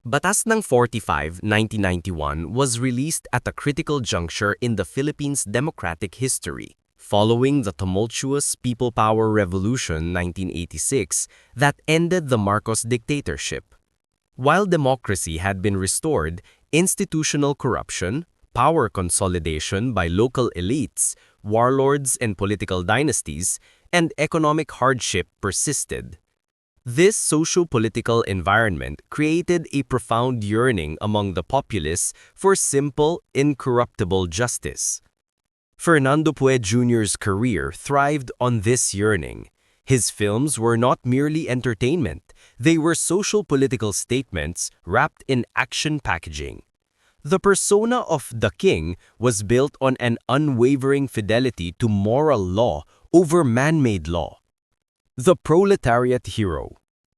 Batas ng 45, 1991 was released at a critical juncture in the Philippines' democratic history, following the tumultuous People Power Revolution 1986 that ended the Marcos dictatorship. While democracy had been restored, institutional corruption, power consolidation by local elites, warlords and political dynasties, and economic hardship persisted. This socio-political environment created a profound yearning among the populace for simple, incorruptible justice. Fernando Poe Jr.'s career thrived on this yearning. His films were not merely entertainment, they were social-political statements wrapped in action packaging. The persona of the king was built on an unwavering fidelity to moral law over man-made law. The proletariat hero.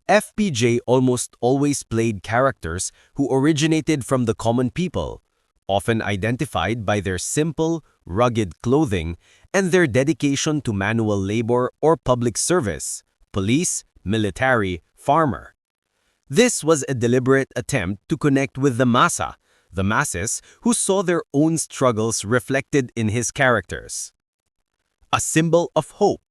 FPJ almost always played characters who originated from the common people, often identified by their simple, rugged clothing and their dedication to manual labor or public service, police, military, farmer. This was a deliberate attempt to connect with the masses who saw their own struggles reflected in his characters. A symbol of hope.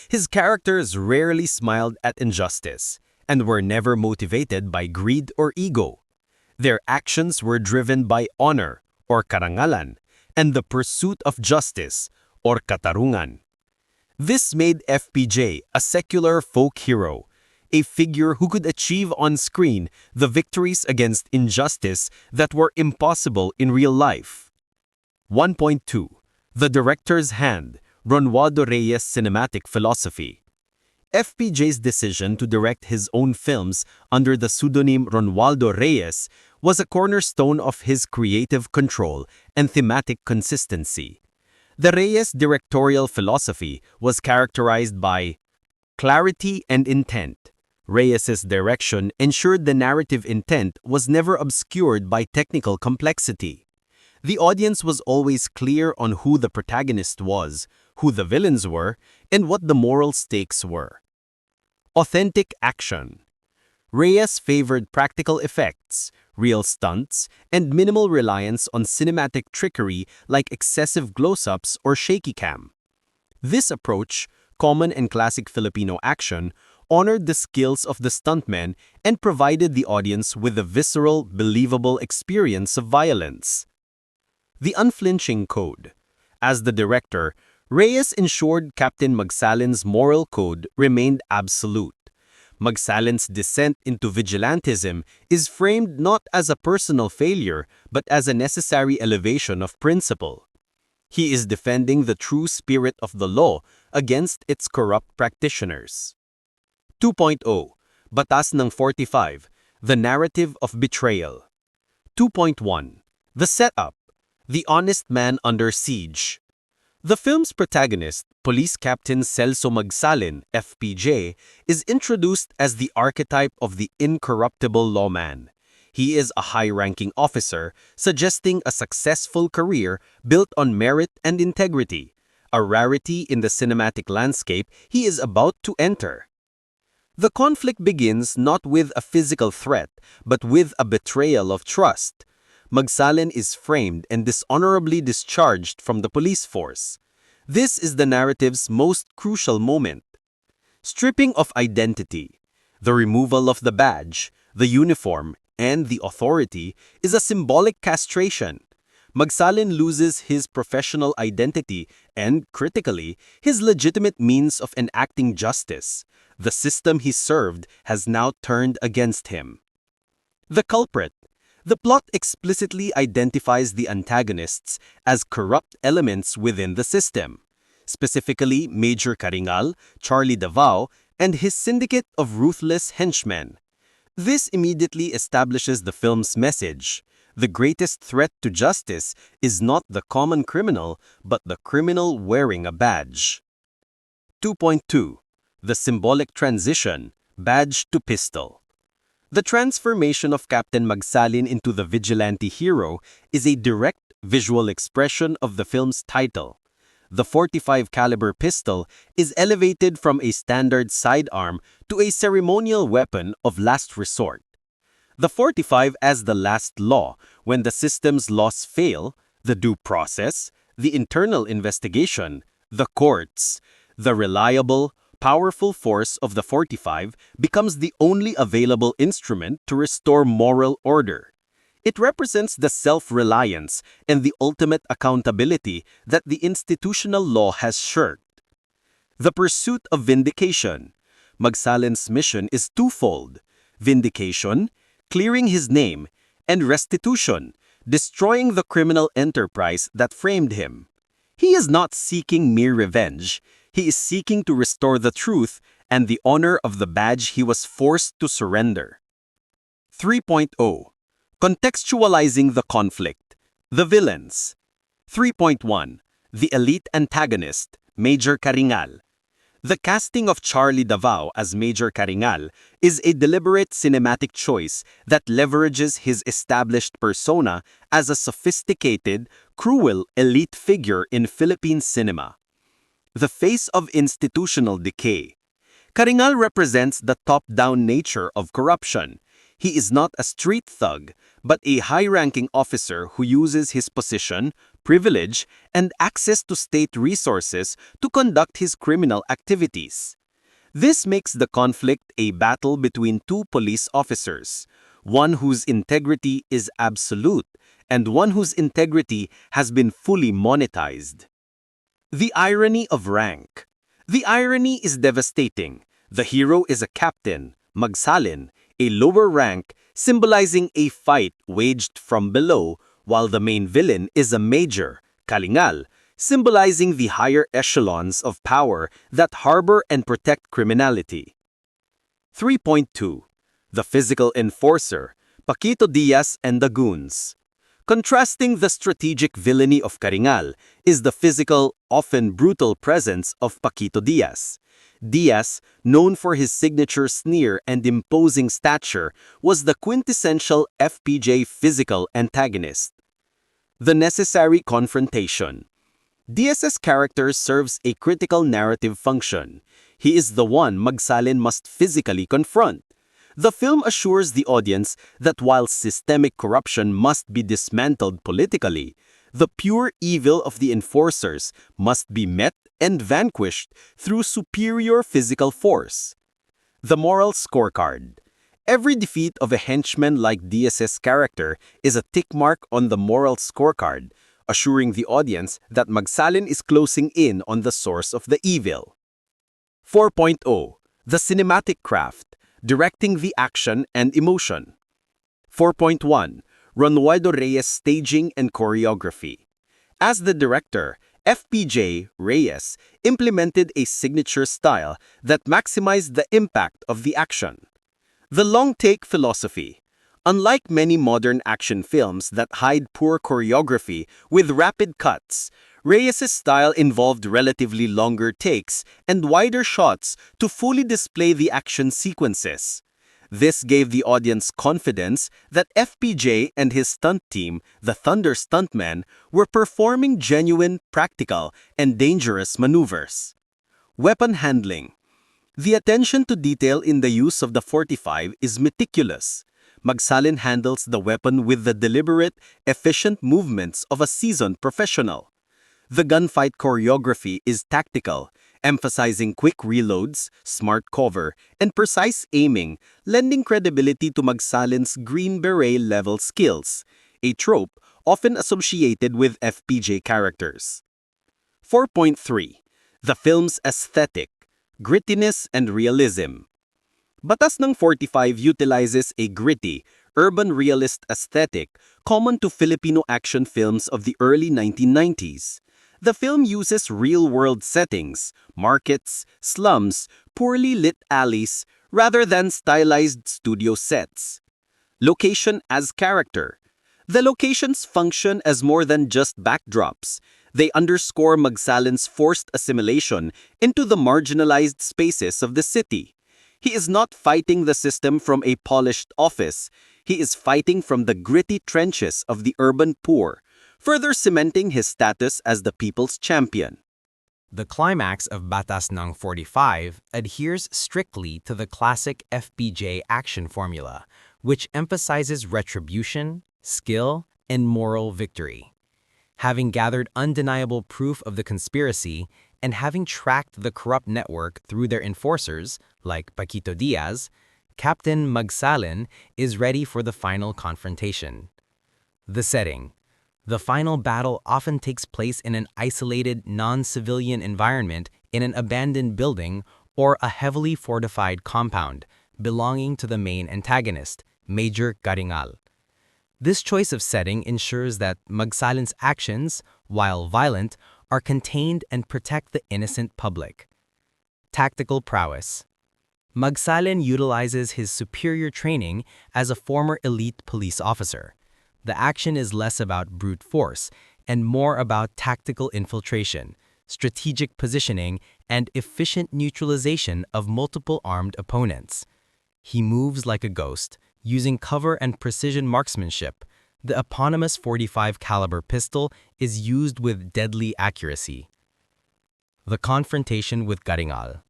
His characters rarely smiled at injustice and were never motivated by greed or ego. Their actions were driven by honor, or karangalan, and the pursuit of justice, or katarungan. This made FPJ a secular folk hero, a figure who could achieve on screen the victories against injustice that were impossible in real life. 1.2. The Director's Hand, Ronaldo Reyes' Cinematic Philosophy. FPJ's decision to direct his own films under the pseudonym Ronaldo Reyes was a cornerstone of his creative control and thematic consistency. The Reyes directorial philosophy was characterized by clarity and intent. Reyes's direction ensured the narrative intent was never obscured by technical complexity. The audience was always clear on who the protagonist was, who the villains were, and what the moral stakes were. Authentic action. Reyes favored practical effects, real stunts, and minimal reliance on cinematic trickery like excessive close-ups or shaky cam. This approach, common in classic Filipino action, honored the skills of the stuntmen and provided the audience with a visceral, believable experience of violence. The unflinching code. As the director, Reyes ensured Captain Magsalin's moral code remained absolute. Magsalin's descent into vigilantism is framed not as a personal failure but as a necessary elevation of principle. He is defending the true spirit of the law against its corrupt practitioners. 2.0. Batas ng 45, The Narrative of Betrayal. 2.1. The Setup, The Honest Man Under Siege. The film's protagonist, Police Captain Celso Magsalin, FPJ, is introduced as the archetype of the incorruptible lawman. He is a high-ranking officer, suggesting a successful career built on merit and integrity, a rarity in the cinematic landscape he is about to enter. The conflict begins not with a physical threat, but with a betrayal of trust. Magsalin is framed and dishonorably discharged from the police force. This is the narrative's most crucial moment. Stripping of identity. The removal of the badge, the uniform, and the authority is a symbolic castration. Magsalin loses his professional identity and, critically, his legitimate means of enacting justice. The system he served has now turned against him. The culprit. The plot explicitly identifies the antagonists as corrupt elements within the system, specifically Major Caringal, Charlie Davao, and his syndicate of ruthless henchmen. This immediately establishes the film's message. The greatest threat to justice is not the common criminal, but the criminal wearing a badge. 2.2. The Symbolic Transition, Badge to Pistol. The transformation of Captain Magsalin into the vigilante hero is a direct visual expression of the film's title. The .45 caliber pistol is elevated from a standard sidearm to a ceremonial weapon of last resort. The 45 as the last law, when the system's laws fail, the due process, the internal investigation, the courts, the reliable, powerful force of the 45 becomes the only available instrument to restore moral order. It represents the self-reliance and the ultimate accountability that the institutional law has shirked. The pursuit of vindication. Magsalen's mission is twofold: vindication, clearing his name, and restitution, destroying the criminal enterprise that framed him. He is not seeking mere revenge. He is seeking to restore the truth and the honor of the badge he was forced to surrender. 3.0. Contextualizing the conflict. The villains. 3.1. The elite antagonist, Major Caringal. The casting of Charlie Davao as Major Caringal is a deliberate cinematic choice that leverages his established persona as a sophisticated, cruel elite figure in Philippine cinema. The face of institutional decay. Caringal represents the top-down nature of corruption. He is not a street thug, but a high-ranking officer who uses his position, privilege, and access to state resources to conduct his criminal activities. This makes the conflict a battle between two police officers, one whose integrity is absolute and one whose integrity has been fully monetized. The irony of rank. The irony is devastating. The hero is a captain, Magsalin, a lower rank, symbolizing a fight waged from below, while the main villain is a major, Caringal, symbolizing the higher echelons of power that harbor and protect criminality. 3.2. The physical enforcer, Paquito Diaz and the goons. Contrasting the strategic villainy of Caringal is the physical, often brutal presence of Paquito Diaz. Diaz, known for his signature sneer and imposing stature, was the quintessential FPJ physical antagonist. The necessary confrontation. Diaz's character serves a critical narrative function. He is the one Magsalin must physically confront. The film assures the audience that while systemic corruption must be dismantled politically, the pure evil of the enforcers must be met and vanquished through superior physical force. The moral scorecard. Every defeat of a henchman like Diaz's character is a tick mark on the moral scorecard, assuring the audience that Magsalin is closing in on the source of the evil. 4.0. The cinematic craft, directing the action and emotion. 4.1. Romualdo Reyes staging and choreography. As the director, FPJ Reyes implemented a signature style that maximized the impact of the action. The long-take philosophy. Unlike many modern action films that hide poor choreography with rapid cuts, Reyes' style involved relatively longer takes and wider shots to fully display the action sequences. This gave the audience confidence that FPJ and his stunt team, the Thunder Stuntmen, were performing genuine, practical, and dangerous maneuvers. Weapon handling. The attention to detail in the use of the 45 is meticulous. Magsalin handles the weapon with the deliberate, efficient movements of a seasoned professional. The gunfight choreography is tactical, emphasizing quick reloads, smart cover, and precise aiming, lending credibility to Magsalin's Green Beret-level skills, a trope often associated with FPJ characters. 4.3. The film's aesthetic, grittiness and realism. Batas ng 45 utilizes a gritty, urban realist aesthetic common to Filipino action films of the early 1990s. The film uses real-world settings, markets, slums, poorly lit alleys, rather than stylized studio sets. Location as character. The locations function as more than just backdrops. They underscore Magsalin's forced assimilation into the marginalized spaces of the city. He is not fighting the system from a polished office. He is fighting from the gritty trenches of the urban poor, further cementing his status as the people's champion. The climax of Batas ng 45 adheres strictly to the classic FPJ action formula, which emphasizes retribution, skill, and moral victory. Having gathered undeniable proof of the conspiracy and having tracked the corrupt network through their enforcers, like Paquito Diaz, Captain Magsalin is ready for the final confrontation. The setting. The final battle often takes place in an isolated, non-civilian environment in an abandoned building or a heavily fortified compound belonging to the main antagonist, Major Garingal. This choice of setting ensures that Magsalin's actions, while violent, are contained and protect the innocent public. Tactical prowess. Magsalin utilizes his superior training as a former elite police officer. The action is less about brute force and more about tactical infiltration, strategic positioning, and efficient neutralization of multiple armed opponents. He moves like a ghost, using cover and precision marksmanship. The eponymous .45 caliber pistol is used with deadly accuracy. The confrontation with Garingal.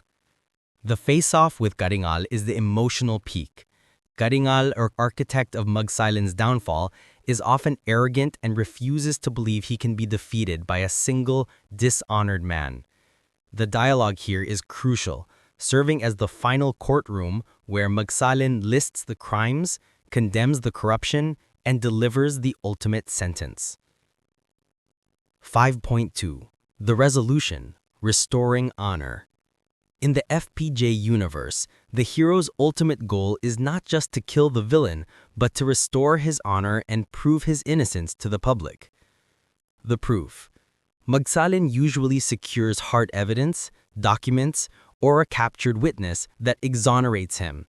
The face-off with Garingal is the emotional peak. Garingal, or architect of Magsalin's downfall, is often arrogant and refuses to believe he can be defeated by a single, dishonored man. The dialogue here is crucial, serving as the final courtroom where Magsalin lists the crimes, condemns the corruption, and delivers the ultimate sentence. 5.2. The resolution, restoring honor. In the FPJ universe, the hero's ultimate goal is not just to kill the villain, but to restore his honor and prove his innocence to the public. The proof. Magsalin usually secures hard evidence, documents, or a captured witness that exonerates him.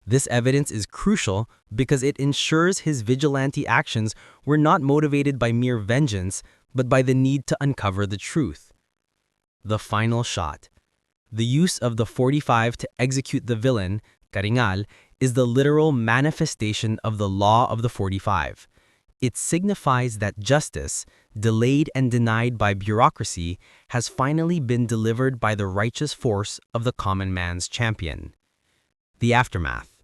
This evidence is crucial because it ensures his vigilante actions were not motivated by mere vengeance, but by the need to uncover the truth. The final shot. The use of the .45 to execute the villain, Garingal, is the literal manifestation of the law of the .45. It signifies that justice, delayed and denied by bureaucracy, has finally been delivered by the righteous force of the common man's champion. The aftermath.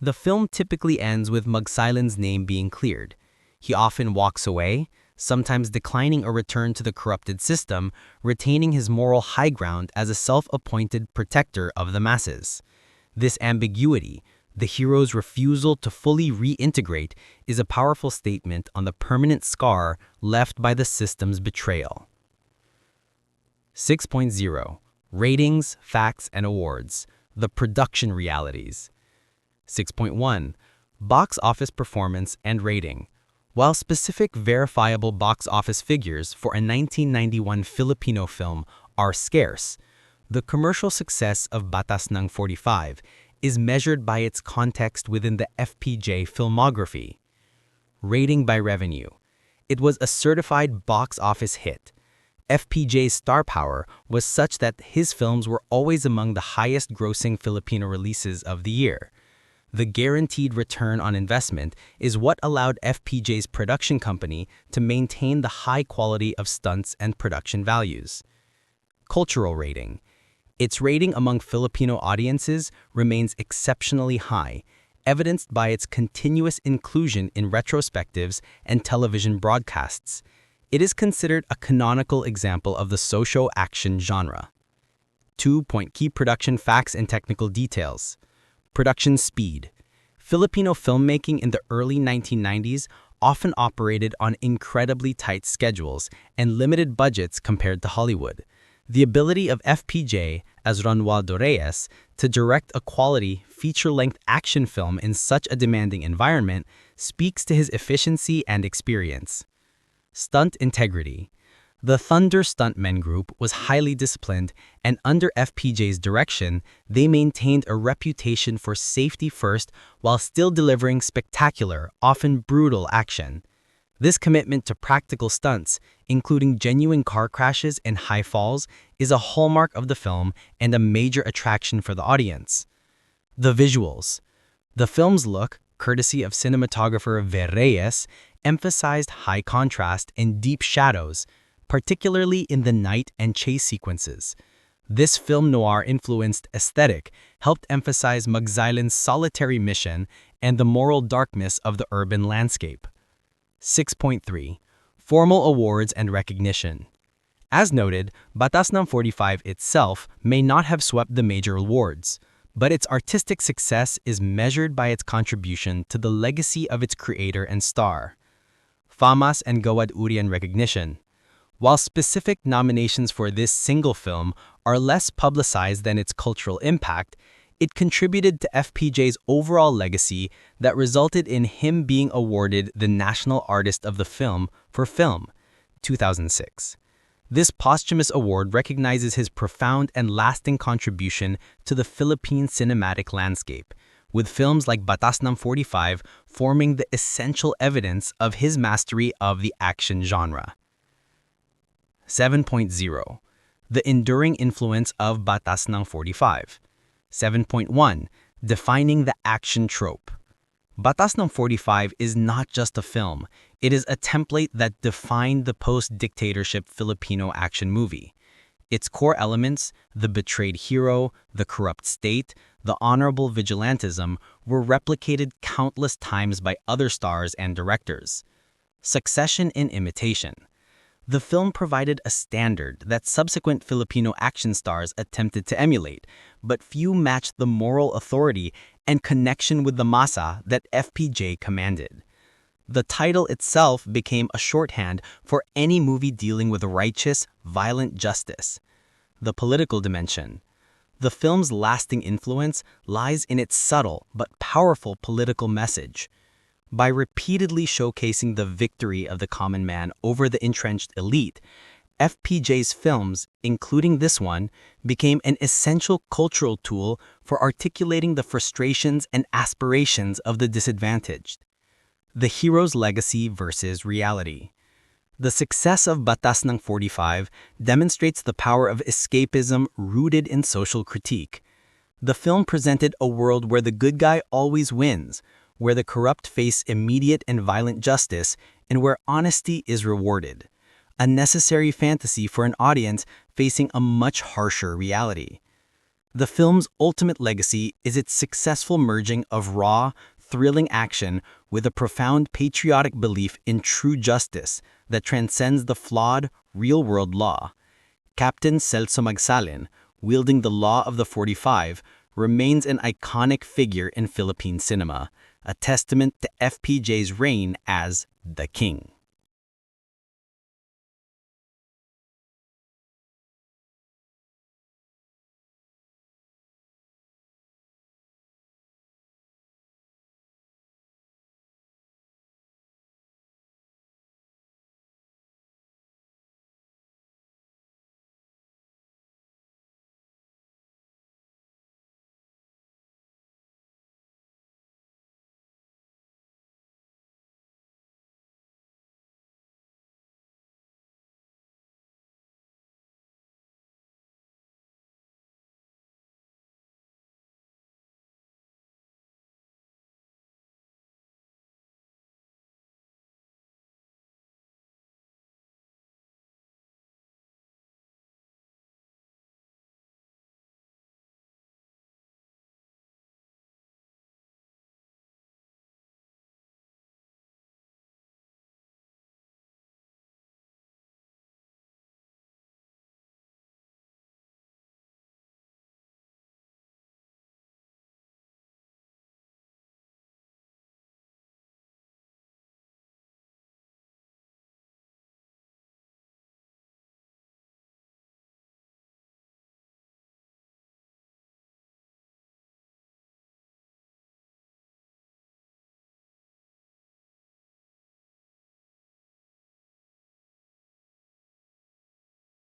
The film typically ends with Magsalin's name being cleared. He often walks away, sometimes declining a return to the corrupted system, retaining his moral high ground as a self-appointed protector of the masses. This ambiguity, the hero's refusal to fully reintegrate, is a powerful statement on the permanent scar left by the system's betrayal. 6.0. Ratings, Facts, and Awards. The production realities. 6.1. Box office performance and rating. While specific verifiable box office figures for a 1991 Filipino film are scarce, the commercial success of Batas ng 45 is measured by its context within the FPJ filmography. Rating by revenue. It was a certified box office hit. FPJ's star power was such that his films were always among the highest-grossing Filipino releases of the year. The guaranteed return on investment is what allowed FPJ's production company to maintain the high quality of stunts and production values. Cultural rating. Its rating among Filipino audiences remains exceptionally high, evidenced by its continuous inclusion in retrospectives and television broadcasts. It is considered a canonical example of the socio-action genre. 2. Key production facts and technical details. Production speed. Filipino filmmaking in the early 1990s often operated on incredibly tight schedules and limited budgets compared to Hollywood. The ability of FPJ, as Ronaldo Reyes, to direct a quality, feature-length action film in such a demanding environment speaks to his efficiency and experience. Stunt integrity. The Thunder Stuntmen Group was highly disciplined, and under FPJ's direction, they maintained a reputation for safety first while still delivering spectacular, often brutal action. This commitment to practical stunts, including genuine car crashes and high falls, is a hallmark of the film and a major attraction for the audience. The visuals. The film's look, courtesy of cinematographer Ver Reyes, emphasized high contrast and deep shadows, particularly in the night and chase sequences. This film noir-influenced aesthetic helped emphasize Magsilan's solitary mission and the moral darkness of the urban landscape. 6.3. Formal awards and recognition. As noted, Batas ng 45 itself may not have swept the major awards, but its artistic success is measured by its contribution to the legacy of its creator and star. Famas and Gawad Urian recognition. While specific nominations for this single film are less publicized than its cultural impact, it contributed to FPJ's overall legacy that resulted in him being awarded the National Artist of the Film for Film, 2006. This posthumous award recognizes his profound and lasting contribution to the Philippine cinematic landscape, with films like Batas ng 45 forming the essential evidence of his mastery of the action genre. 7.0. The enduring influence of Batas ng 45. 7.1. Defining the action trope. Batas ng 45 is not just a film, it is a template that defined the post-dictatorship Filipino action movie. Its core elements, the betrayed hero, the corrupt state, the honorable vigilantism, were replicated countless times by other stars and directors. Succession in imitation. The film provided a standard that subsequent Filipino action stars attempted to emulate, but few matched the moral authority and connection with the masa that FPJ commanded. The title itself became a shorthand for any movie dealing with righteous, violent justice. The political dimension. The film's lasting influence lies in its subtle but powerful political message. By repeatedly showcasing the victory of the common man over the entrenched elite, FPJ's films, including this one, became an essential cultural tool for articulating the frustrations and aspirations of the disadvantaged. The hero's legacy versus reality. The success of Batas ng 45 demonstrates the power of escapism rooted in social critique. The film presented a world where the good guy always wins, where the corrupt face immediate and violent justice, and where honesty is rewarded. A necessary fantasy for an audience facing a much harsher reality. The film's ultimate legacy is its successful merging of raw, thrilling action with a profound patriotic belief in true justice that transcends the flawed, real-world law. Captain Celso Magsalin, wielding the law of the 45, remains an iconic figure in Philippine cinema, a testament to FPJ's reign as the king.